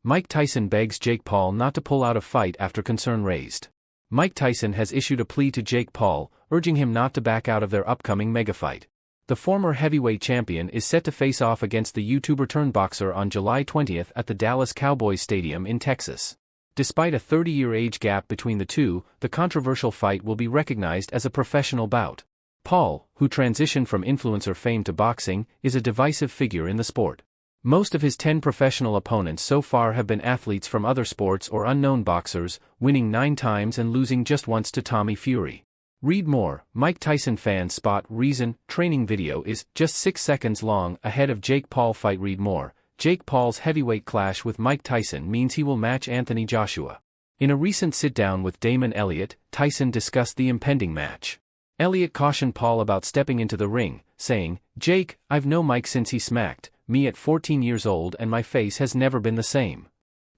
Mike Tyson begs Jake Paul not to pull out of fight after concern raised. Mike Tyson has issued a plea to Jake Paul, urging him not to back out of their upcoming megafight. The former heavyweight champion is set to face off against the YouTuber-turned-boxer on July 20 at the Dallas Cowboys Stadium in Texas. Despite a 30-year age gap between the two, the controversial fight will be recognized as a professional bout. Paul, who transitioned from influencer fame to boxing, is a divisive figure in the sport. Most of his 10 professional opponents so far have been athletes from other sports or unknown boxers, winning 9 times and losing just once to Tommy Fury. Read more. Mike Tyson fans spot reason training video is just 6 seconds long ahead of Jake Paul fight. Read more. Jake Paul's heavyweight clash with Mike Tyson means he will match Anthony Joshua. In a recent sit-down with Damon Elliott, Tyson discussed the impending match. Elliott cautioned Paul about stepping into the ring, saying, "Jake, I've known Mike since he smacked me at 14 years old and my face has never been the same."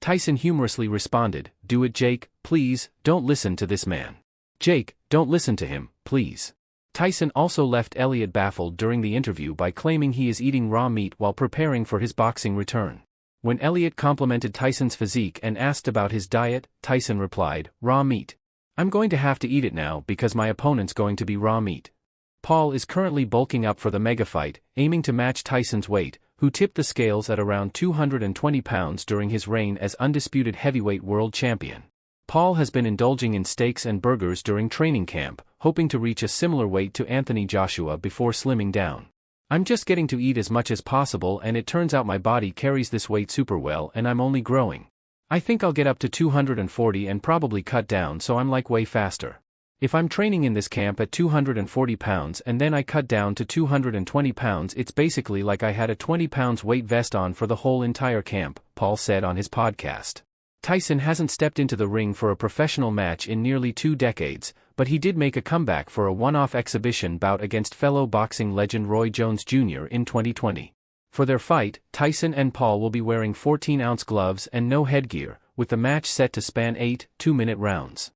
Tyson humorously responded, "Do it, Jake, please, don't listen to this man. Jake, don't listen to him, please." Tyson also left Elliott baffled during the interview by claiming he is eating raw meat while preparing for his boxing return. When Elliott complimented Tyson's physique and asked about his diet, Tyson replied, "Raw meat. I'm going to have to eat it now because my opponent's going to be raw meat." Paul is currently bulking up for the mega fight, aiming to match Tyson's weight, who tipped the scales at around 220 pounds during his reign as undisputed heavyweight world champion. Paul has been indulging in steaks and burgers during training camp, hoping to reach a similar weight to Anthony Joshua before slimming down. "I'm just getting to eat as much as possible and it turns out my body carries this weight super well and I'm only growing. I think I'll get up to 240 and probably cut down so I'm like way faster. If I'm training in this camp at 240 pounds and then I cut down to 220 pounds, it's basically like I had a 20 pounds weight vest on for the whole entire camp," Paul said on his podcast. Tyson hasn't stepped into the ring for a professional match in nearly 2 decades, but he did make a comeback for a one-off exhibition bout against fellow boxing legend Roy Jones Jr. in 2020. For their fight, Tyson and Paul will be wearing 14-ounce gloves and no headgear, with the match set to span 8 2-minute rounds.